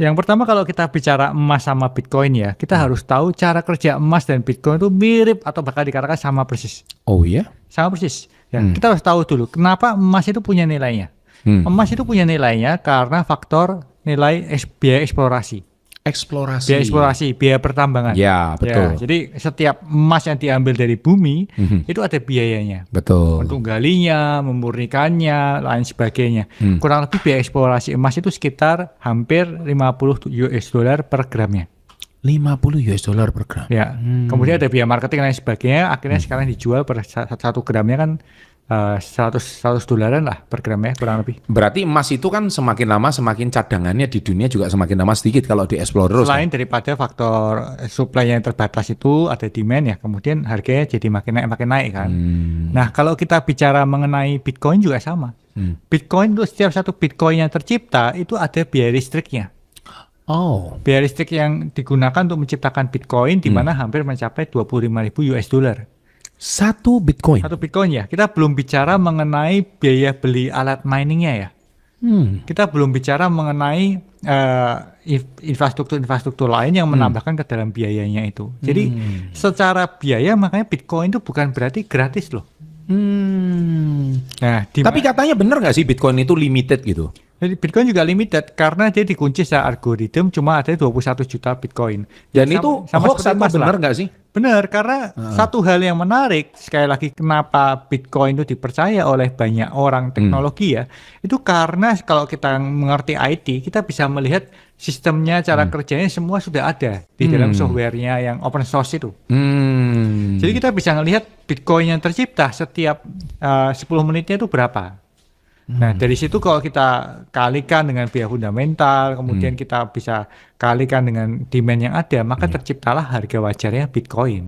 Yang pertama kalau kita bicara emas sama Bitcoin ya, kita harus tahu cara kerja emas dan Bitcoin itu mirip atau bahkan dikatakan sama persis. Oh iya? Sama persis. Ya, kita harus tahu dulu kenapa emas itu punya nilainya. Emas itu punya nilainya karena faktor nilai biaya eksplorasi. Biaya eksplorasi, biaya pertambangan. Ya, betul. Ya, jadi setiap emas yang diambil dari bumi itu ada biayanya. Betul. Untuk menggalinya, memurnikannya, lain sebagainya. Kurang lebih biaya eksplorasi emas itu sekitar hampir 50 US dollar per gramnya. 50 US dollar per gram. Ya. Kemudian ada biaya marketing dan lain sebagainya. Akhirnya sekarang dijual per 1 gramnya kan 100 dolaran lah per gramnya kurang lebih. Berarti emas itu kan semakin lama semakin cadangannya di dunia juga semakin lama sedikit kalau dieksplor terus. Selain daripada faktor supply yang terbatas itu ada demand ya, kemudian harganya jadi makin naik kan. Nah kalau kita bicara mengenai Bitcoin juga sama. Bitcoin itu setiap satu Bitcoin yang tercipta itu ada biaya listriknya. Oh. Biaya listrik yang digunakan untuk menciptakan Bitcoin di mana hampir mencapai 25.000 US dollar. Satu Bitcoin? Satu Bitcoin ya. Kita belum bicara mengenai biaya beli alat miningnya ya. Kita belum bicara mengenai infrastruktur lain yang menambahkan ke dalam biayanya itu. Jadi secara biaya makanya Bitcoin itu bukan berarti gratis loh. Nah, tapi katanya benar nggak sih Bitcoin itu limited gitu? Jadi Bitcoin juga limited karena dia dikunci secara algoritma cuma ada 21 juta Bitcoin. Dan itu hoax atau benar nggak sih? Benar, karena satu hal yang menarik, sekali lagi kenapa Bitcoin itu dipercaya oleh banyak orang teknologi ya, itu karena kalau kita mengerti IT, kita bisa melihat sistemnya, cara kerjanya semua sudah ada di dalam softwarenya yang open source itu. Jadi kita bisa melihat Bitcoin yang tercipta setiap 10 menitnya itu berapa. Nah dari situ kalau kita kalikan dengan biaya fundamental, kemudian kita bisa kalikan dengan demand yang ada, maka terciptalah harga wajarnya Bitcoin.